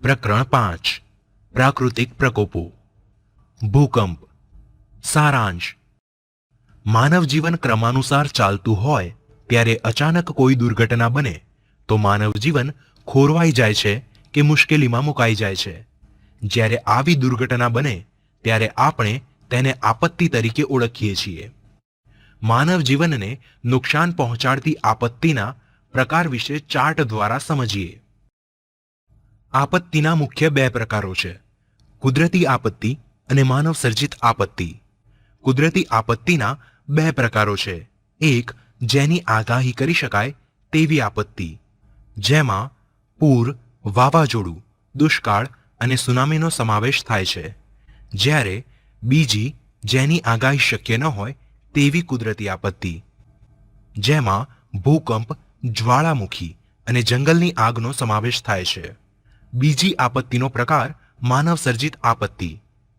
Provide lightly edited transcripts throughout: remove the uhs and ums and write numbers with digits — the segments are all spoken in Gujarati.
પ્રકરણ 5 પ્રાકૃતિક પ્રકોપો. ભૂકંપ. સારાંશ. માનવ જીવન ક્રમાનુસાર ચાલતું હોય ત્યારે અચાનક કોઈ દુર્ઘટના બને તો માનવ જીવન ખોરવાઈ જાય છે કે મુશ્કેલીમાં મુકાઈ જાય છે. જ્યારે આવી દુર્ઘટના બને ત્યારે આપણે તેને આપત્તિ તરીકે ઓળખીએ છીએ. માનવ જીવનને નુકસાન પહોંચાડતી આપત્તિના પ્રકાર વિશે ચાર્ટ દ્વારા સમજીએ. આપત્તિના મુખ્ય બે પ્રકારો છે: કુદરતી આપત્તિ અને માનવ સર્જિત આપત્તિ. કુદરતી આપત્તિના બે પ્રકારો છે. એક, જેની આગાહી કરી શકાય તેવી આપત્તિ, જેમાં પૂર, વાવાઝોડું, દુષ્કાળ અને સુનામીનો સમાવેશ થાય છે. જ્યારે બીજી, જેની આગાહી શક્ય ન હોય તેવી કુદરતી આપત્તિ, જેમાં ભૂકંપ, જ્વાળામુખી અને જંગલની આગનો સમાવેશ થાય છે. બીજી આપત્તિનો પ્રકાર માનવ સર્જિત આપત્તિ,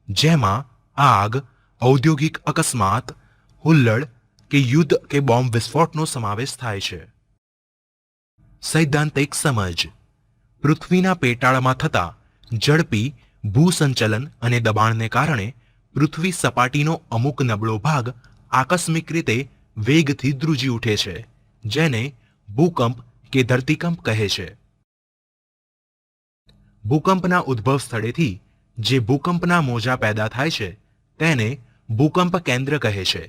જેમાં આગ, ઔદ્યોગિક અકસ્માત, હુલ્લડ કે યુદ્ધ કે બોમ્બ વિસ્ફોટનો સમાવેશ થાય છે. સૈદ્ધાંતિક સમજ. પૃથ્વીના પેટાળમાં થતા ઝડપી ભૂસંચલન અને દબાણને કારણે પૃથ્વી સપાટીનો અમુક નબળો ભાગ આકસ્મિક રીતે વેગથી ધ્રુજી ઉઠે છે, જેને ભૂકંપ કે ધરતીકંપ કહે છે. ભૂકંપના ઉદ્ભવ સ્થળેથી જે ભૂકંપના મોજા પેદા થાય છે તેને ભૂકંપ કેન્દ્ર કહે છે,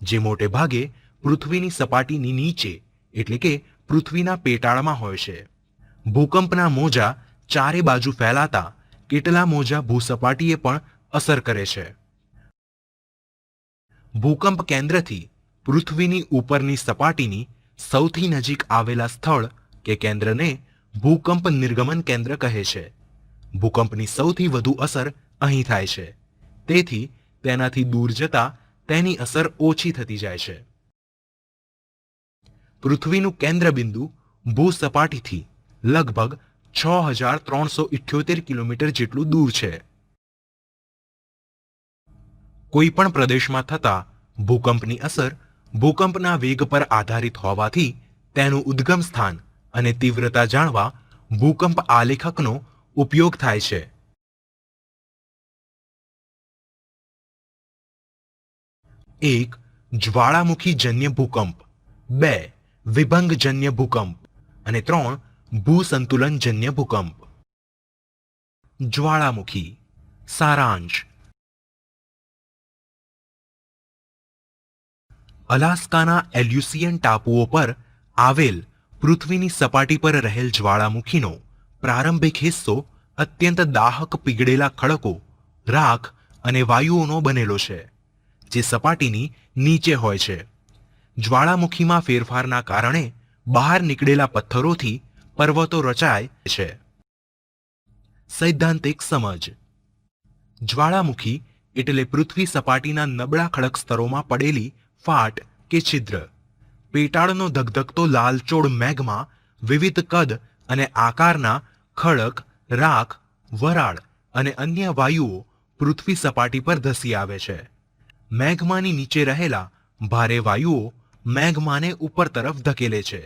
જે મોટે ભાગે પૃથ્વીની સપાટીની નીચે એટલે કે પૃથ્વીના પેટાળમાં હોય છે. ભૂકંપના મોજા ચારે બાજુ ફેલાતા કેટલા મોજા ભૂસપાટીએ પણ અસર કરે છે. ભૂકંપ કેન્દ્રથી પૃથ્વીની ઉપરની સપાટીની સૌથી નજીક આવેલા સ્થળ કે કેન્દ્રને ભૂકંપ નિર્ગમન કેન્દ્ર કહે છે. ભૂકંપની સૌથી વધુ અસર અહીં થાય છે, તેથી તેનાથી દૂર જતા તેની અસર ઓછી થતી જાય છે. પૃથ્વીનું કેન્દ્ર બિંદુ ભૂસપાટીથી લગભગ 6378 કિલોમીટર જેટલું દૂર છે. કોઈ પણ પ્રદેશમાં થતા ભૂકંપની અસર ભૂકંપના વેગ પર આધારિત હોવાથી તેનું ઉદ્ગમ સ્થાન અને તીવ્રતા જાણવા ભૂકંપ આલેખકનો ઉપયોગ થાય છે. એક, જ્વાળામુખીજન્ય ભૂકંપ. 2, વિભંગજન્ય ભૂકંપ. અને 3, ભૂસંતુલનજન્ય ભૂકંપ. જ્વાળામુખી. સારાંશ. અલાસ્કાના એલ્યુસિયન ટાપુઓ પર આવેલ પૃથ્વીની સપાટી પર રહેલ જ્વાળામુખીનો પ્રારંભિક હિસ્સો અત્યંત દાહક પીગળેલા ખડકો, રાખ અને વાયુઓનો બનેલો છે, જે સપાટીની નીચે હોય છે. જ્વાળામુખીમાં ફેરફારના કારણે બહાર નીકળેલા પથ્થરોથી પર્વતો રચાય છે. સૈદ્ધાંતિક સમજ. જ્વાળામુખી એટલે પૃથ્વી સપાટીના નબળા ખડક સ્તરોમાં પડેલી ફાટ કે છિદ્ર. પેટાળનો ધગધગતો લાલચોળ મેઘમાં વિવિધ કદ અને આકારના ખડક, રાખ, વરાળ અને અન્ય વાયુઓ પૃથ્વી સપાટી પર ધસી આવે છે. મેઘમાની નીચે રહેલા ભારે વાયુઓ મેઘમાને ઉપર તરફ ધકેલે છે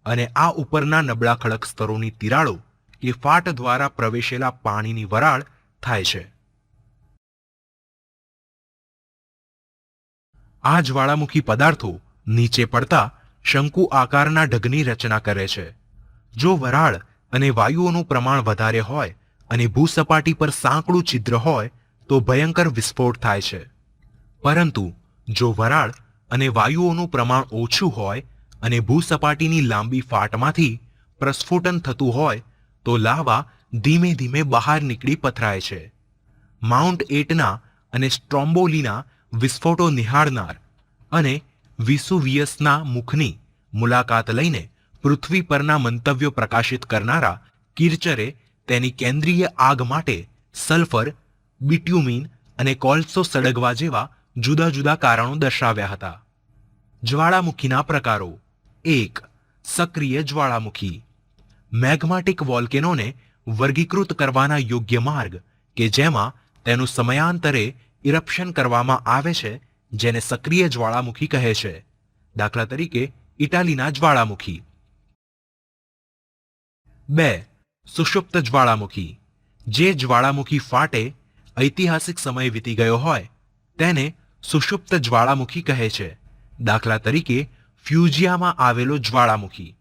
અને આ ઉપરના નબળા ખડક સ્તરોની તિરાડો કે ફાટ દ્વારા પ્રવેશેલા પાણીની વરાળ થાય છે. આ જ્વાળામુખી પદાર્થો નીચે પડતા શંકુ આકારના ઢગની રચના કરે છે. જો વરાળ અને વાયુઓનું પ્રમાણ વધારે હોય અને ભૂસપાટી પર સાંકડું છિદ્ર હોય તો ભયંકર વિસ્ફોટ થાય છે. પરંતુ જો વરાળ અને વાયુઓનું પ્રમાણ ઓછું હોય અને ભૂસપાટીની લાંબી ફાટમાંથી પ્રસ્ફોટન થતું હોય તો લાવા ધીમે ધીમે બહાર નીકળી પથરાય છે. માઉન્ટ એટના અને સ્ટ્રોમ્બોલીના વિસ્ફોટો નિહાળનાર અને વિસુવિયસના મુખની મુલાકાત લઈને પૃથ્વી પરના મંતવ્યો પ્રકાશિત કરનારા કિર્ચરે તેની કેન્દ્રીય આગ માટે સલ્ફર, બિટ્યુમિન અને કોલસો સળગવા જેવા જુદા જુદા કારણો દર્શાવ્યા હતા. જ્વાળામુખીના પ્રકારો. 1, સક્રિય જ્વાળામુખી. મેગ્માટિક વોલ્કેનોને વર્ગીકૃત કરવાના યોગ્ય માર્ગ કે જેમાં તેનું સમયાંતરે ઇરપ્શન કરવામાં આવે છે, જેને સક્રિય જ્વાળામુખી કહે છે. દાખલા તરીકે ઇટાલીના જ્વાળામુખી. 2, સુષુપ્ત જ્વાળામુખી. જે જ્વાળામુખી ફાટે ઐતિહાસિક સમય વીતી ગયો હોય તેને સુષુપ્ત જ્વાળામુખી કહે છે. દાખલા તરીકે ફ્યુજિયામાં આવેલો જ્વાળામુખી.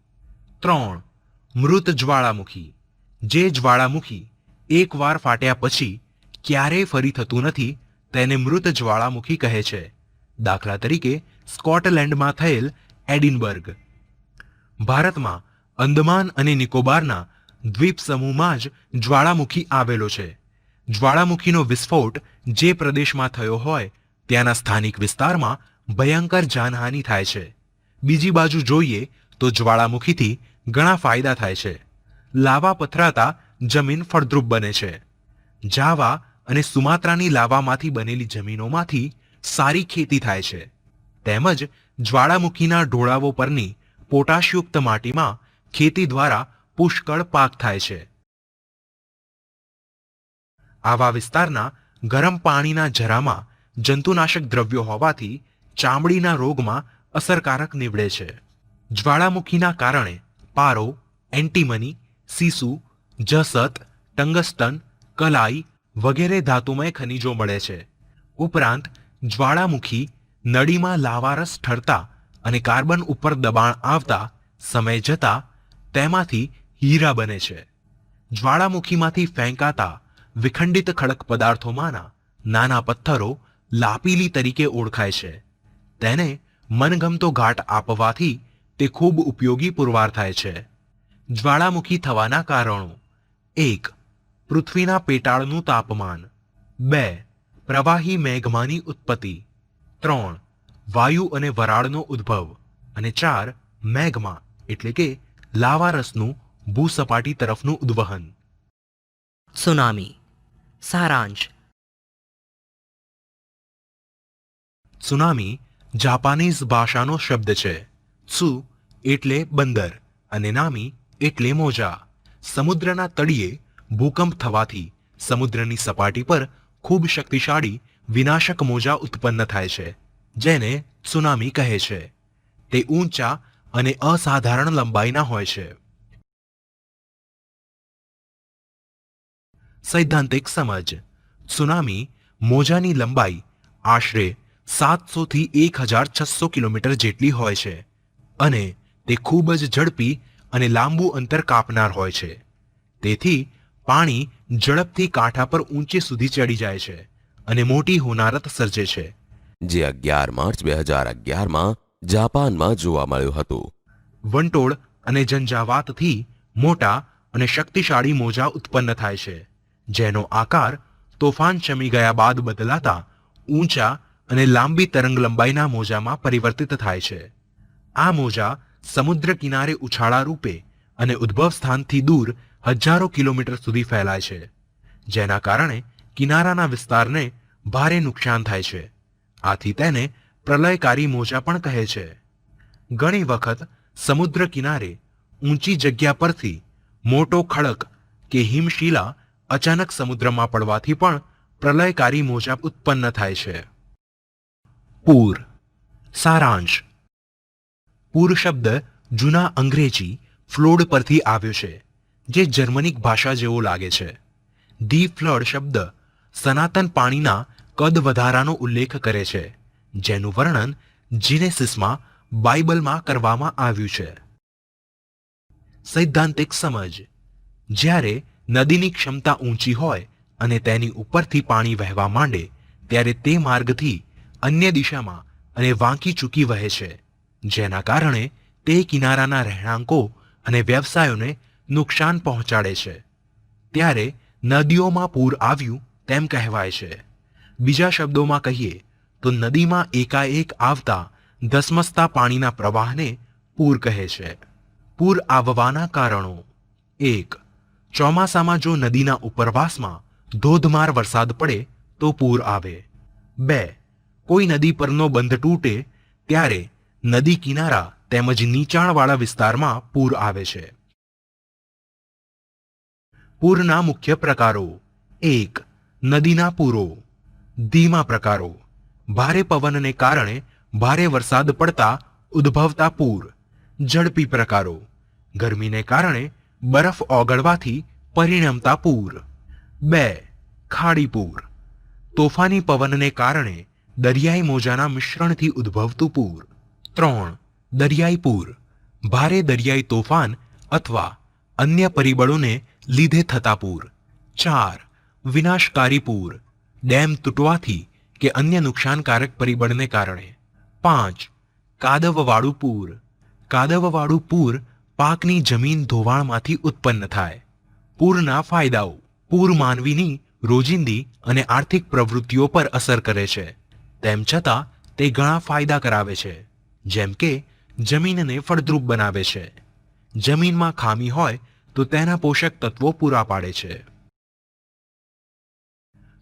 3. મૃત જ્વાળામુખી. જે જ્વાળામુખી એકવાર ફાટ્યા પછી ક્યારેય ફરી થતું નથી તેને મૃત જ્વાળામુખી કહે છે. દાખલા તરીકે સ્કોટલેન્ડમાં થયેલ એડિનબર્ગ. ભારતમાં અંદમાન અને નિકોબારના દ્વીપ સમૂહમાં જ જ્વાળામુખી આવેલો છે. જ્વાળામુખીનો વિસ્ફોટ જે પ્રદેશમાં થયો હોય ત્યાંના સ્થાનિક વિસ્તારમાં ભયંકર જાનહાનિ થાય છે. બીજી બાજુ જોઈએ તો જ્વાળામુખીથી ઘણા ફાયદા થાય છે. લાવા પથરાતા જમીન ફળદ્રુપ બને છે. જાવા અને સુમાત્રાની લાવામાંથી બનેલી જમીનોમાંથી સારી ખેતી થાય છે. તેમજ જ્વાળામુખીના ઢોળાવો પરની પોટાશયુક્ત માટીમાં ખેતી દ્વારા પુષ્કળ પાક થાય છે. આવા વિસ્તારના ગરમ પાણીના ઝરામાં જંતુનાશક દ્રવ્યો હોવાથી ચામડીના રોગમાં અસરકારક નીવડે છે. જ્વાળામુખીના કારણે પારો, એન્ટીમની, સીસુ, જસત, ટંગસ્ટન, કલાઈ વગેરે ધાતુમય ખનિજો મળે છે. ઉપરાંત જ્વાળામુખી નળીમાં લાવારસ ઠરતા અને કાર્બન ઉપર દબાણ આવતા સમય જતા તેમાંથી હીરા બને છે. જ્વાળામુખીમાંથી ફેંકાતા વિખંડિત ખડક પદાર્થોમાંના નાના પથ્થરો લાપીલી તરીકે ઓળખાય છે. તેને મનગમતો ઘાટ આપવાથી તે ખૂબ ઉપયોગી પુરવાર થાય છે. જ્વાળામુખી થવાના કારણો: 1. પૃથ્વીના પેટાળનું તાપમાન. 2. પ્રવાહી મેઘમાની ઉત્પત્તિ. 3. વાયુ અને વરાળનો ઉદ્ભવ. અને 4. મેગ્મા એટલે કે લાવારસનું ભૂસપાટી તરફનું ઉદ્વહન. સુનામી. સારાંશ. સુનામી જાપાનીઝ ભાષાનો શબ્દ છે. ત્સુ એટલે બંદર અને નામી એટલે મોજા. સમુદ્રના તળિયે ભૂકંપ થવાથી સમુદ્રની સપાટી પર ખૂબ શક્તિશાળી વિનાશક મોજા ઉત્પન્ન થાય છે, જેને ત્સુનામી કહે છે. તે ઊંચા અને અસાધારણ લંબાઈના હોય છે. સૈદ્ધાંતિક સમજ: ત્સુનામી મોજાની લંબાઈ આશરે 700 થી 1600 કિલોમીટર જેટલી હોય છે અને તે ખૂબ જ ઝડપી અને લાંબુ અંતર કાપનાર હોય છે. તેથી પાણી ઝડપથી કાંઠા પર ઊંચે સુધી ચડી જાય છે અને મોટી હોનારત સર્જે છે. જે 11 માર્ચ 2011માં જાપાનમાં જોવા મળ્યું હતું. વંટોળ અને ઝંઝાવાતથી મોટા અને શક્તિશાળી મોજા ઉત્પન્ન થાય છે, જેનો આકાર તોફાન શમી ગયા બાદ બદલાતા ઊંચા અને લાંબી તરંગ લંબાઈના મોજામાં પરિવર્તિત થાય છે. આ મોજા સમુદ્ર કિનારે ઉછાળા રૂપે અને ઉદ્ભવ સ્થાનથી દૂર હજારો કિલોમીટર સુધી ફેલાય છે, જેના કારણે કિનારાના વિસ્તારને ભારે નુકસાન થાય છે. આથી તેને પ્રલયકારી મોજા પણ કહે છે. ઘણી વખત સમુદ્ર કિનારે ઊંચી જગ્યા પરથી મોટો ખડક કે હિમશિલા અચાનક સમુદ્રમાં પડવાથી પણ પ્રલયકારી મોજા ઉત્પન્ન થાય છે. પૂર. સારાંશ. પૂર શબ્દ જૂના અંગ્રેજી ફ્લોડ પરથી આવ્યો છે, જે જર્મનિક ભાષા જેવો લાગે છે. ધી ફ્લડ શબ્દ સનાતન પાણીના કદ વધારાનો ઉલ્લેખ કરે છે, જેનું વર્ણન જીનેસિસમાં બાઇબલમાં કરવામાં આવ્યું છે. સૈદ્ધાંતિક સમજ: જ્યારે નદીની ક્ષમતા ઊંચી હોય અને તેની ઉપરથી પાણી વહેવા માંડે ત્યારે તે માર્ગથી અન્ય દિશામાં અને વાંકી ચૂકી વહે છે, જેના કારણે તે કિનારાના રહેણાંકો અને વ્યવસાયોને નુકસાન પહોંચાડે છે. ત્યારે નદીઓમાં પૂર આવ્યું તેમ કહેવાય છે. બીજા શબ્દોમાં કહીએ તો નદીમાં એકાએક આવતા ધસમસતા પાણીના પ્રવાહને પૂર કહે છે. પૂર આવવાના કારણો: 1. ચોમાસામાં જો નદીના ઉપરવાસમાં ધોધમાર વરસાદ પડે તો પૂર આવે. 2. કોઈ નદી પરનો બંધ તૂટે ત્યારે નદી કિનારા તેમજ નીચાણવાળા વિસ્તારમાં પૂર આવે છે. પૂરના મુખ્ય પ્રકારો: 1. નદીના પૂરો. ધીમા પ્રકારો: ભારે પવનને કારણે ભારે વરસાદ પડતા ઉદ્ભવતા પૂર. ઝડપી પ્રકારો: ગરમીને કારણે બરફ ઓગળવાથી પરિણમતા પૂર. 2. ખાડી પૂર. તોફાની પવનને કારણે દરિયાઈ મોજાના મિશ્રણથી ઉદ્ભવતું પૂર. 3. દરિયાઈ પૂર. ભારે દરિયાઈ તોફાન અથવા અન્ય પરિબળોને લીધે થતા પૂર. 4. વિનાશકારી પૂર. ડેમ તૂટવાથી કે અન્ય નુકસાનકારક પરિબળને કારણે. 5. કાદવવાળું પૂર. કાદવવાળું પૂર પાકની જમીન ધોવાણમાંથી ઉત્પન્ન થાય. પૂરના ફાયદાઓ. પૂર માનવીની રોજિંદી અને આર્થિક પ્રવૃત્તિઓ પર અસર કરે છે. તેમ છતાં તે ઘણા ફાયદા કરાવે છે, જેમ કે જમીનને ફળદ્રુપ બનાવે છે. જમીનમાં ખામી હોય તો તેના પોષક તત્વો પૂરા પાડે છે.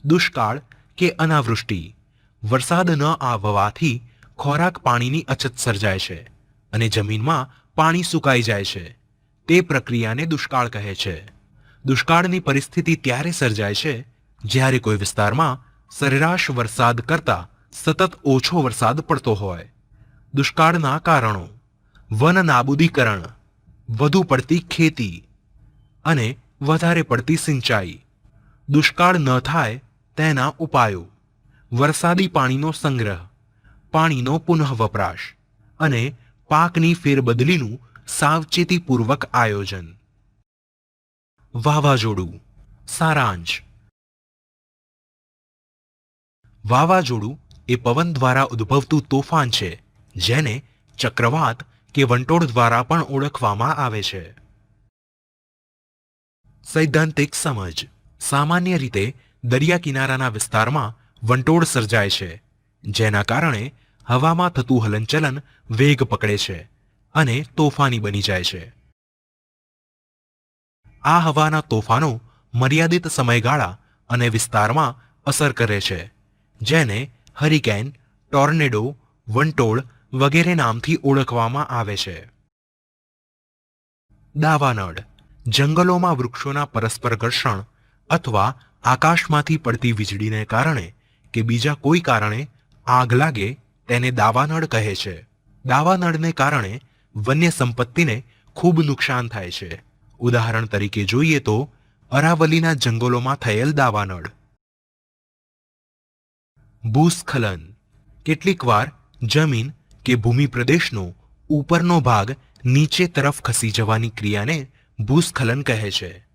દુષ્કાળ કે અનાવૃષ્ટિ. વરસાદ ન આવવાથી ખોરાક પાણીની અછત સર્જાય છે અને જમીનમાં પાણી સુકાઈ જાય છે. તે પ્રક્રિયાને દુષ્કાળ કહે છે. દુષ્કાળની પરિસ્થિતિ ત્યારે સર્જાય છે જ્યારે કોઈ વિસ્તારમાં સરેરાશ વરસાદ કરતાં સતત ઓછો વરસાદ પડતો હોય. દુષ્કાળના કારણો. વન નાબૂદીકરણ, વધુ પડતી ખેતી અને વધારે પડતી સિંચાઈ. દુષ્કાળ ન થાય તેના ઉપાયો. વરસાદી પાણીનો સંગ્રહ, પાણીનો પુનઃવપરાશ અને પાકની ફેરબદલીનું સાવચેતીપૂર્વક આયોજન. વાવાઝોડું. સારાંશ. વાવાઝોડું એ પવન દ્વારા ઉદ્ભવતું તોફાન છે, જેને ચક્રવાત કે વંટોળ દ્વારા પણ ઓળખવામાં આવે છે. સૈદ્ધાંતિક સમજ. સામાન્ય રીતે દરિયા કિનારાના વિસ્તારમાં વંટોળ સર્જાય છે, જેના કારણે હવામાં થતું હલનચલન વેગ પકડે છે અને તોફાની બની જાય છે. આ હવાના તોફાનો મર્યાદિત સમયગાળા અને વિસ્તારમાં અસર કરે છે, જેને હરિકેન, ટોર્નેડો, વંટોળ વગેરે નામથી ઓળખવામાં આવે છે. દાવાનળ. જંગલોમાં વૃક્ષોના પરસ્પર ઘર્ષણ અથવા આકાશમાંથી પડતી વીજળીને કારણે કે બીજા કોઈ કારણે આગ લાગે તેને દાવાનળ કહે છે. દાવાનળને કારણે વન્ય સંપત્તિને ખૂબ નુકસાન થાય છે. ઉદાહરણ તરીકે જોઈએ તો અરાવલીના જંગલોમાં થયેલ દાવાનળ. ભૂસ્ખલન. કેટલીક વાર જમીન કે ભૂમિ પ્રદેશનો ઉપરનો ભાગ નીચે તરફ ખસી જવાની ક્રિયાને ભૂસ્ખલન કહે છે.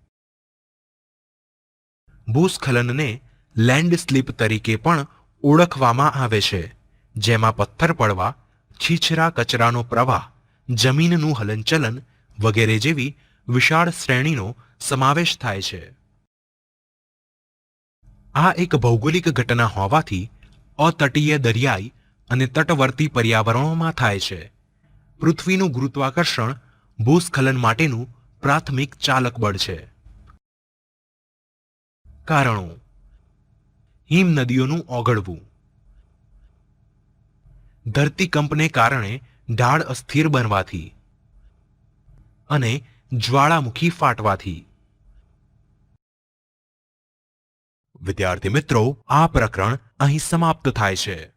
ભૂસ્ખલનને લેન્ડસ્લીપ તરીકે પણ ઓળખવામાં આવે છે, જેમાં પથ્થર પડવા, છીછરા કચરાનો પ્રવાહ, જમીનનું હલનચલન વગેરે જેવી વિશાળ શ્રેણીનો સમાવેશ થાય છે. આ એક ભૌગોલિક ઘટના હોવાથી અતટીય દરિયાઈ અને તટવર્તી પર્યાવરણોમાં થાય છે. પૃથ્વીનું ગુરુત્વાકર્ષણ ભૂસ્ખલન માટેનું પ્રાથમિક ચાલક બળ છે. કારણો. હિમનદીઓનું ઓગળવું, ધરતીકંપને કારણે ઢાળ અસ્થિર બનવાથી અને જ્વાળામુખી ફાટવાથી. વિદ્યાર્થી મિત્રો, આ પ્રકરણ અહીં સમાપ્ત થાય છે.